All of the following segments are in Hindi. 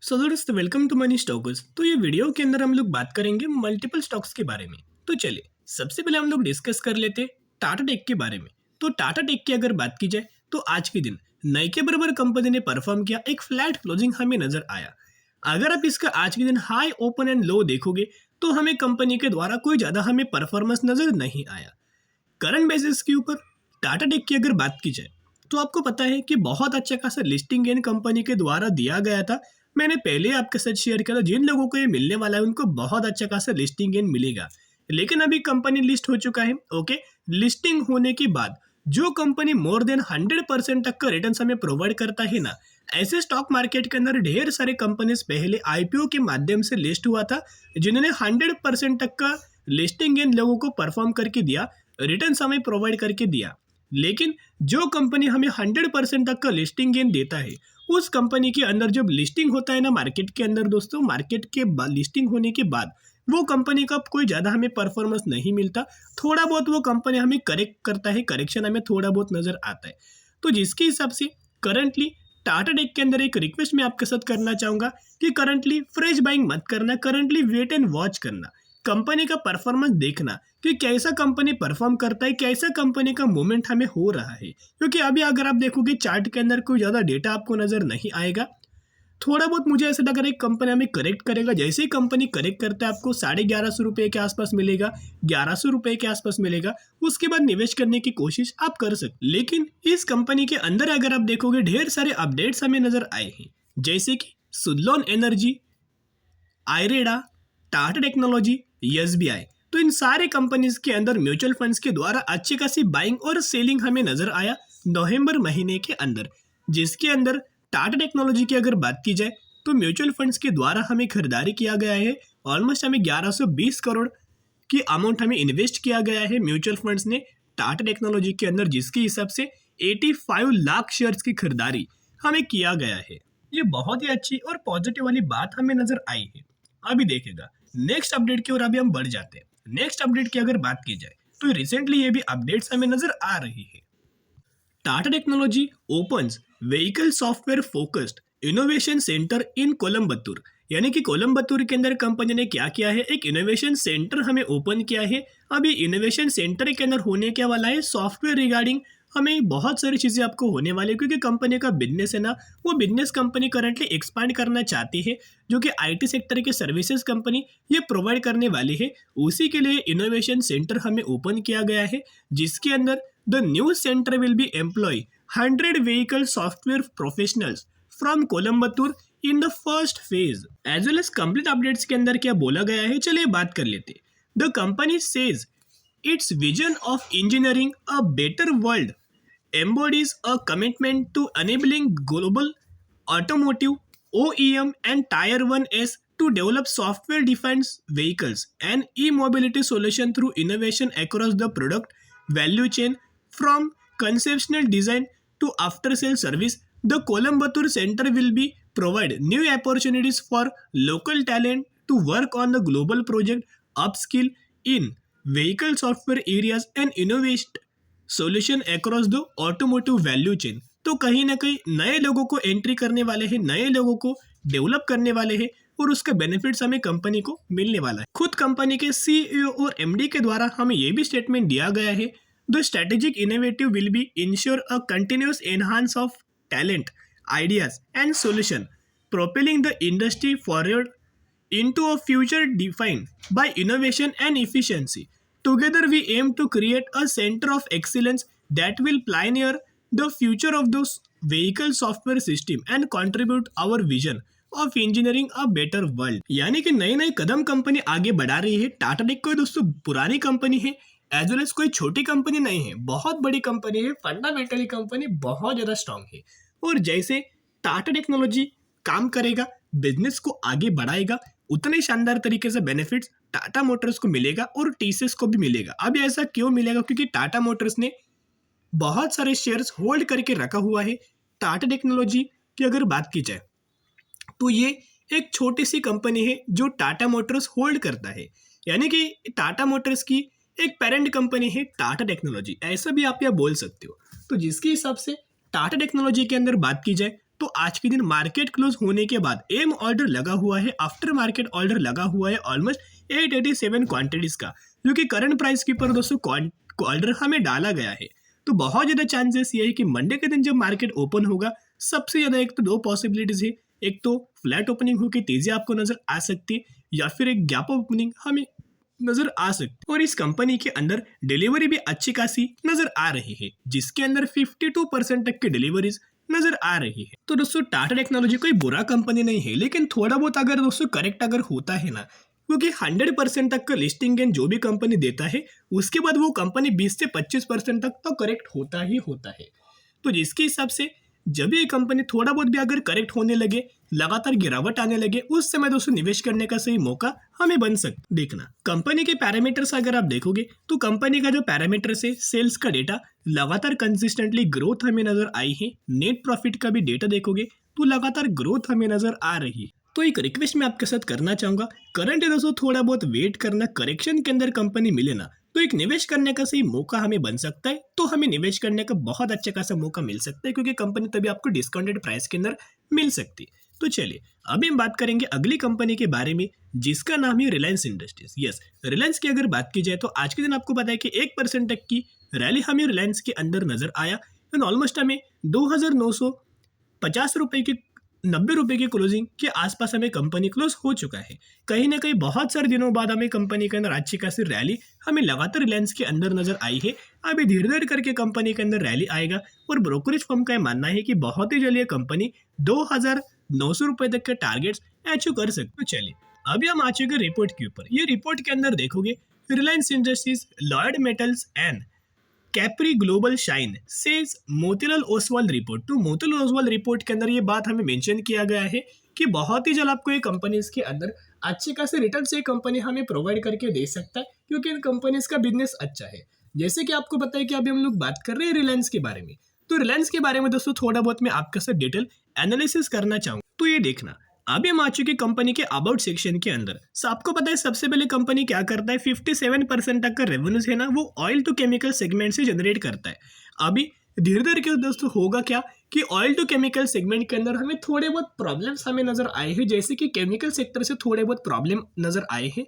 सो दोस्तों वेलकम टू मनी स्टॉक्स। तो ये वीडियो के अंदर हम लोग बात करेंगे मल्टीपल स्टॉक्स के बारे में। तो चलिए सबसे पहले हम लोग डिस्कस कर लेते हैं टाटा टेक के बारे में। तो टाटा टेक की अगर बात की जाए तो आज के दिन नई के बराबर कंपनी ने परफॉर्म किया, एक फ्लैट क्लोजिंग हमें नजर आया। अगर आप इसका आज के दिन हाई ओपन एंड लो देखोगे तो हमें कंपनी के द्वारा कोई ज्यादा हमें परफॉर्मेंस नजर नहीं आया। करंट बेसिस के ऊपर टाटा टेक की अगर बात की जाए तो आपको पता है कि बहुत अच्छा खासा लिस्टिंग गेन कंपनी के द्वारा दिया गया था। मैंने पहले आपके साथ शेयर किया था, जिन लोगों को ये मिलने वाला है उनको बहुत अच्छा खासा लिस्टिंग गेन मिलेगा। लेकिन अभी कंपनी लिस्ट हो चुका है। ओके, लिस्टिंग होने के बाद जो कंपनी मोर देन 100% तक का रिटर्न हमें प्रोवाइड करता है ना, ऐसे स्टॉक मार्केट के अंदर ढेर सारे कंपनीज पहले आईपीओ के माध्यम से लिस्ट हुआ था, जिन्होंने 100% तक का लिस्टिंग गेन लोगों को परफॉर्म करके दिया, रिटर्न हमें प्रोवाइड करके दिया। लेकिन जो कंपनी हमें 100% तक का लिस्टिंग गेन देता है, उस कंपनी के अंदर जब लिस्टिंग होता है ना मार्केट के अंदर दोस्तों, मार्केट के लिस्टिंग होने के बाद वो कंपनी का कोई ज़्यादा हमें परफॉर्मेंस नहीं मिलता। थोड़ा बहुत वो कंपनी हमें करेक्ट करता है, करेक्शन हमें थोड़ा बहुत नज़र आता है। तो जिसके हिसाब से करंटली टाटा टेक के अंदर एक रिक्वेस्ट मैं आपके साथ करना चाहूँगा कि करंटली फ्रेश बाइंग मत करना, करंटली वेट एंड वॉच करना, कंपनी का परफॉर्मेंस देखना कि कैसा कंपनी परफॉर्म करता है, कैसा कंपनी का मूवमेंट हमें हो रहा है। क्योंकि अभी अगर आप देखोगे चार्ट के अंदर कोई ज़्यादा डेटा आपको नज़र नहीं आएगा। थोड़ा बहुत मुझे ऐसा लग रहा है कंपनी हमें करेक्ट करेगा। जैसे ही कंपनी करेक्ट करता है आपको 1150 रुपये के आसपास मिलेगा, 1100 रुपये के आसपास मिलेगा। उसके बाद निवेश करने की कोशिश आप कर सकते। लेकिन इस कंपनी के अंदर अगर आप देखोगे ढेर सारे अपडेट्स हमें नज़र आए हैं, जैसे कि Suzlon energy, IREDA, Tata technology, SBI. तो इन सारे कंपनीज के अंदर म्यूचुअल फंड्स के द्वारा अच्छी खासी बाइंग और सेलिंग हमें नजर आया नवंबर महीने के अंदर। जिसके अंदर टाटा टेक्नोलॉजी की अगर बात की जाए तो म्यूचुअल फंड्स के द्वारा हमें खरीदारी किया गया है। ऑलमोस्ट हमें 1120 करोड़ की अमाउंट हमें इन्वेस्ट किया गया है म्यूचुअल फंड्स ने टाटा टेक्नोलॉजी के अंदर, जिसके हिसाब से 85 लाख शेयर्स की खरीदारी हमें किया गया है। ये बहुत ही अच्छी और पॉजिटिव वाली बात हमें नजर आई है। अभी देखेगा नेक्स्ट अपडेट की ओर अभी हम बढ़ जाते हैं। नेक्स्ट अपडेट की अगर बात की जाए तो रिसेंटली ये भी अपडेट्स हमें नजर आ रही है। Tata technology opens vehicle software focused innovation centre in Coimbatore. यानी कि कोलंबत्तूर के अंदर कंपनी ने क्या किया है, एक इनोवेशन सेंटर हमें ओपन किया है। अब ये इनोवेशन सेंटर के अंदर होने क्या वाला है, सॉफ्टवेयर रिगार्डिंग हमें बहुत सारी चीज़ें आपको होने वाली है। क्योंकि कंपनी का बिजनेस है ना, वो बिजनेस कंपनी करंटली एक्सपांड करना चाहती है, जो कि आईटी सेक्टर के सर्विसेज कंपनी ये प्रोवाइड करने वाली है। उसी के लिए इनोवेशन सेंटर हमें ओपन किया गया है, जिसके अंदर the new centre will be employ 100 vehicle software professionals from Coimbatore in the first phase as well as complete updates के अंदर क्या बोला गया है, चलिए बात कर लेते। The company says it's vision of engineering a better world embodies a commitment to enabling global automotive OEM and Tier 1s to develop software-defined vehicles and e-mobility solution through innovation across the product value chain from conceptual design to after-sale service. The Coimbatore Center will be provide new opportunities for local talent to work on the global project, upskill in vehicle software areas and innovate solution across the automotive value chain. तो कहीं ना कहीं नए लोगों को एंट्री करने वाले हैं, नए लोगों को डेवलप करने वाले हैं और उसका बेनिफिट्स हमें कंपनी को मिलने वाला है। खुद कंपनी के सीईओ और एमडी के द्वारा हमें यह भी स्टेटमेंट दिया गया है, the strategic innovative will be ensure a continuous enhance of talent ideas and solution propelling the industry forward into a future defined by innovation and efficiency. Together we aim to create a center of excellence that will pioneer the future of those vehicle software system and contribute our vision of engineering a better world। यानी कि नए नए कदम कंपनी आगे बढ़ा रही है। टाटा टेक कोई दोस्तों पुरानी कंपनी है, एज वेल एज कोई छोटी कंपनी नहीं है, बहुत बड़ी कंपनी है। फंडामेंटली कंपनी बहुत ज़्यादा स्ट्रांग है। और जैसे टाटा टेक्नोलॉजी काम करेगा, बिजनेस को आगे बढ़ाएगा, उतने शानदार तरीके से बेनिफिट्स टाटा मोटर्स को मिलेगा और टीसीएस को भी मिलेगा। अब ऐसा क्यों मिलेगा, क्योंकि टाटा मोटर्स ने बहुत सारे शेयर्स होल्ड करके रखा हुआ है। टाटा टेक्नोलॉजी की अगर बात की जाए तो ये एक छोटी सी कंपनी है जो टाटा मोटर्स होल्ड करता है। यानी कि टाटा मोटर्स की एक पेरेंट कंपनी है टाटा टेक्नोलॉजी, ऐसा भी आप यहाँ बोल सकते हो। तो जिसके हिसाब से टाटा टेक्नोलॉजी के अंदर बात की जाए तो आज के दिन मार्केट क्लोज होने के बाद एम ऑर्डर लगा हुआ है, आफ्टर मार्केट ऑर्डर लगा हुआ है ऑलमोस्ट 887 क्वांटिटीज का, जो कि करंट प्राइस के ऊपर दोस्तों ऑर्डर हमें डाला गया है। तो बहुत ज़्यादा चांसेस ये है कि मंडे के दिन जब मार्केट ओपन होगा, सबसे ज़्यादा एक तो दो पॉसिबिलिटीज है, एक तो फ्लैट ओपनिंग होकर तेजी आपको नजर आ सकती है, या फिर एक गैप ओपनिंग हमें नजर आ सकती है। और इस कंपनी के अंदर डिलीवरी भी अच्छी खासी नजर आ रही है, जिसके अंदर 52% तक की डिलीवरीज नजर आ रही है। तो दोस्तों टाटा टेक्नोलॉजी कोई बुरा कंपनी नहीं है, लेकिन थोड़ा बहुत अगर दोस्तों करेक्ट अगर होता है ना, क्योंकि 100% तक का लिस्टिंग गेन जो भी कंपनी देता है, उसके बाद वो कंपनी 20 से 25% तक तो करेक्ट होता ही होता है। तो जिसके हिसाब से जब ये कंपनी थोड़ा बहुत भी अगर करेक्ट होने लगे, लगातार गिरावट आने लगे, उस समय दोस्तों निवेश करने का सही मौका हमें बन सकता। देखना कंपनी के पैरामीटर्स अगर आप देखोगे तो कंपनी का जो पैरामीटर्स है, सेल्स का डेटा लगातार कंसिस्टेंटली ग्रोथ हमें नजर आई है। नेट प्रॉफिट का भी डेटा देखोगे तो लगातार ग्रोथ हमें नजर आ रही है। तो एक रिक्वेस्ट मैं आपके साथ करना चाहूंगा, करंट है दोस्तों थोड़ा बहुत वेट करना, करेक्शन के अंदर कंपनी मिले ना तो एक निवेश करने का सही मौका हमें बन सकता है। तो हमें निवेश करने का बहुत अच्छा खासा मौका मिल सकता है, क्योंकि कंपनी तभी आपको डिस्काउंटेड प्राइस के अंदर मिल सकती है। तो चलिए अभी हम बात करेंगे अगली कंपनी के बारे में, जिसका नाम है रिलायंस इंडस्ट्रीज। यस, रिलायंस की अगर बात की जाए तो आज के दिन आपको पता है कि 1% तक की रैली हमें रिलायंस के अंदर नजर आया, एंड ऑलमोस्ट हमें 2,950 रुपए की 90 रुपए की क्लोजिंग के आसपास हमें कंपनी क्लोज हो चुका है। कहीं ना कहीं बहुत सारे दिनों बाद हमें कंपनी के अंदर अच्छी खासी रैली हमें लगातार रिलायंस के अंदर नजर आई है। अभी धीरे धीरे करके कंपनी के अंदर रैली आएगा, और ब्रोकरेज फर्म का मानना है कि बहुत ही जल्द ये कंपनी 2,900 रुपए तक के टारगेट्स अचीव कर सकते। तो चलिए अभी हम आ चुके रिपोर्ट के ऊपर। ये रिपोर्ट के अंदर देखोगे Reliance industries, Lloyd metals and Capri global shine says Motilal Oswal report. तो मोतीलाल ओसवाल रिपोर्ट के अंदर ये बात हमें मेंशन किया गया है कि बहुत ही जल्द आपको ये कंपनीज के अंदर अच्छे खासे रिटर्न से कंपनी हमें प्रोवाइड करके दे सकता है, क्योंकि इन कंपनीज का बिजनेस अच्छा है। जैसे कि आपको पता है कि अभी हम लोग बात कर रहे हैं रिलायंस के बारे में, तो रिलायंस के बारे में दोस्तों थोड़ा बहुत मैं आपके साथ डिटेल एनालिसिस करना चाहूँगा। तो ये देखना अभी हम आ चुके कंपनी के अबाउट सेक्शन के अंदर। सो आपको पता है सबसे पहले कंपनी क्या करता है, 57% तक का रेवेन्यूज है ना वो ऑयल टू केमिकल सेगमेंट से जनरेट करता है। अभी धीरे धीरे के दोस्तों होगा क्या कि ऑयल टू केमिकल सेगमेंट के अंदर हमें थोड़े बहुत प्रॉब्लम्स हमें नजर आए हैं, जैसे कि केमिकल सेक्टर से थोड़े बहुत प्रॉब्लम नजर आए हैं।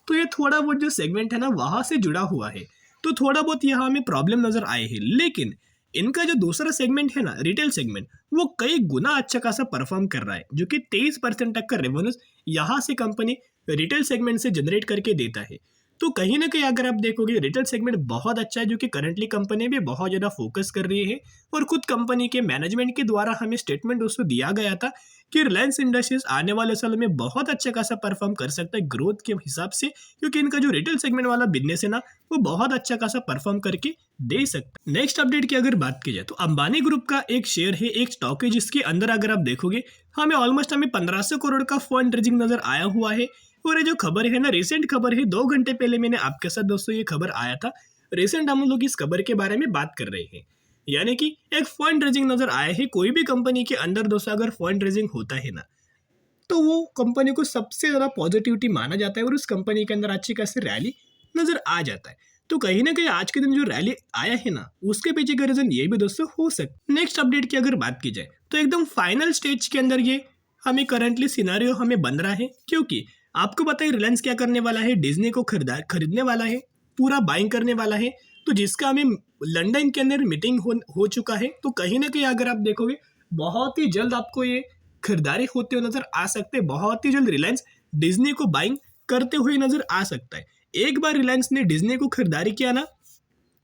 तो ये थोड़ा बहुत जो सेगमेंट है ना वहां से जुड़ा हुआ है, तो थोड़ा बहुत यहाँ हमें प्रॉब्लम नजर आए हैं। लेकिन इनका जो दूसरा सेगमेंट है ना, रिटेल सेगमेंट, वो कई गुना अच्छा खासा परफॉर्म कर रहा है, जो कि 23% तक का रेवेन्यूज यहाँ से कंपनी रिटेल सेगमेंट से जनरेट करके देता है। तो कहीं ना कहीं अगर आप देखोगे रिटेल सेगमेंट बहुत अच्छा है, जो कि करंटली कंपनी भी बहुत ज़्यादा फोकस कर रही है। और खुद कंपनी के मैनेजमेंट के द्वारा हमें स्टेटमेंट दोस्तों दिया गया था कि रिलायंस इंडस्ट्रीज आने वाले साल में बहुत अच्छा खासा परफॉर्म कर सकता है ग्रोथ के हिसाब से, क्योंकि इनका जो रिटेल सेगमेंट वाला बिजनेस है ना वो बहुत अच्छा खासा परफॉर्म करके दे सकता है। नेक्स्ट अपडेट की अगर बात की जाए तो अंबानी ग्रुप का एक शेयर है, एक स्टॉक है, जिसके अंदर अगर आप देखोगे हमें 1500 करोड़ का फंड रेजिंग नजर आया हुआ है। और ये जो खबर है ना, रिसेंट खबर है, 2 घंटे पहले मैंने आपके साथ दोस्तों ये खबर आया था। रिसेंट हम लोग इस खबर के बारे में बात कर रहे हैं, यानी कि एक फंड रेजिंग नजर आया है। कोई भी कंपनी के अंदर दोस्तों अगर फंड रेजिंग होता है ना, तो वो कंपनी को सबसे ज़्यादा पॉजिटिविटी माना जाता है, और उस कंपनी के अंदर अच्छी खासी रैली नजर आ जाता है। तो कहीं ना कहीं आज के दिन जो रैली आया है ना, उसके पीछे का रीजन ये भी दोस्तों हो सकता है। नेक्स्ट अपडेट की अगर बात की जाए तो एकदम फाइनल स्टेज के अंदर ये हमें करंटली सिनेरियो हमें बन रहा है, क्योंकि आपको पता है रिलायंस क्या करने वाला है, डिज्नी को खरीदने वाला है, पूरा बाइंग करने वाला है। तो जिसका हमें लंदन के अंदर मीटिंग हो चुका है। तो कहीं ना कहीं अगर आप देखोगे बहुत ही जल्द आपको ये खरीदारी होते हुए नजर आ सकते हैं। बहुत ही जल्द रिलायंस डिज्नी को बाइंग करते हुए नजर आ सकता है। एक बार रिलायंस ने डिज्नी को खरीदारी किया ना,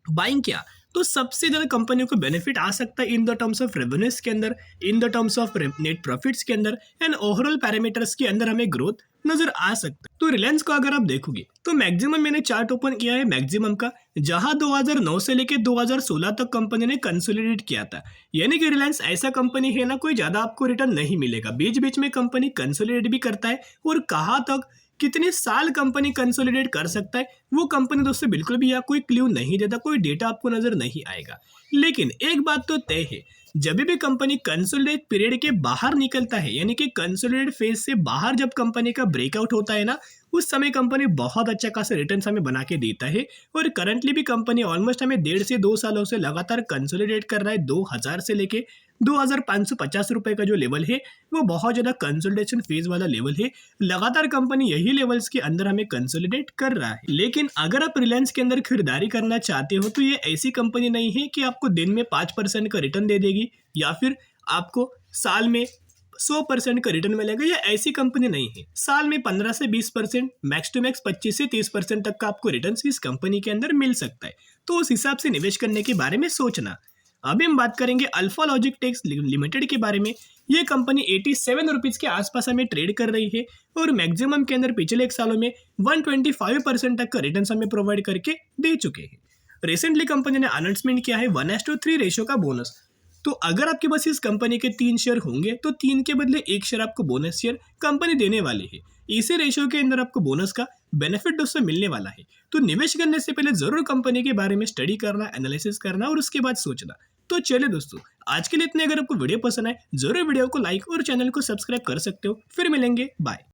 बाइंग किया, तो सबसे ज़्यादा कंपनियों को बेनिफिट आ सकता है in the terms of revenues के अंदर, in the terms of net profits के अंदर, एंड ओवरऑल पैरामीटर्स के अंदर हमें ग्रोथ नजर आ सकता है। तो रिलायंस को अगर आप देखोगे तो मैक्सिमम मैंने चार्ट ओपन किया है मैक्सिमम का, जहां 2009 से लेकर 2016 तक कंपनी ने कंसोलिडेट किया था। यानी कि रिलायंस ऐसा कंपनी है ना, कोई ज़्यादा आपको रिटर्न नहीं मिलेगा, बीच बीच में कंपनी कंसोलिडेट भी करता है। और कहाँ तक कितने साल कंपनी कंसोलिडेट कर सकता है वो कंपनी दोस्तों बिल्कुल भी यहाँ कोई क्ल्यू नहीं देता, कोई डेटा आपको नजर नहीं आएगा। लेकिन एक बात तो तय है, जब भी कंपनी कंसोलिडेट पीरियड के बाहर निकलता है, यानी कि कंसोलिडेट फेज से बाहर जब कंपनी का ब्रेकआउट होता है ना, उस समय कंपनी बहुत अच्छा खासा रिटर्न हमें बना के देता है। और करंटली भी कंपनी ऑलमोस्ट हमें 1.5 से 2 सालों से लगातार कंसोलिडेट कर रहा है। 2000 से लेके 2550 रुपए का जो लेवल है वो बहुत ज़्यादा कंसोलिडेशन फेज वाला लेवल है। लगातार कंपनी यही लेवल्स के अंदर हमें कंसोलिडेट कर रहा है। लेकिन अगर आप रिलायंस के अंदर खरीदारी करना चाहते हो तो ये ऐसी कंपनी नहीं है कि आपको दिन में 5% का रिटर्न दे देगी या फिर आपको साल में 100% का रिटर्न मिलेगा। ये ऐसी कंपनी नहीं है। साल में 15 से 20%, मैक्स टू मैक्स 25 से 30% तक का आपको रिटर्न इस कंपनी के अंदर मिल सकता है। तो उस हिसाब से निवेश करने के बारे में सोचना। अभी हम बात करेंगे अल्फा लॉजिक टेक्स लिमिटेड के बारे में। ये कंपनी 87 रुपीज़ के आसपास हमें ट्रेड कर रही है और मैक्सिमम के अंदर पिछले एक सालों में 125% तक का रिटर्न हमें प्रोवाइड करके दे चुके हैं। रिसेंटली कंपनी ने अनाउंसमेंट किया है 1:3 रेशियो का बोनस। तो अगर आपके पास इस कंपनी के 3 शेयर होंगे तो 3 के बदले 1 शेयर आपको बोनस शेयर कंपनी देने वाली है। इसी रेशियो के अंदर आपको बोनस का बेनिफिट दोस्तों मिलने वाला है। तो निवेश करने से पहले जरूर कंपनी के बारे में स्टडी करना, एनालिसिस करना और उसके बाद सोचना। तो चलिए दोस्तों, आज के लिए इतने। अगर आपको वीडियो पसंद आए जरूर वीडियो को लाइक और चैनल को सब्सक्राइब कर सकते हो। फिर मिलेंगे, बाय।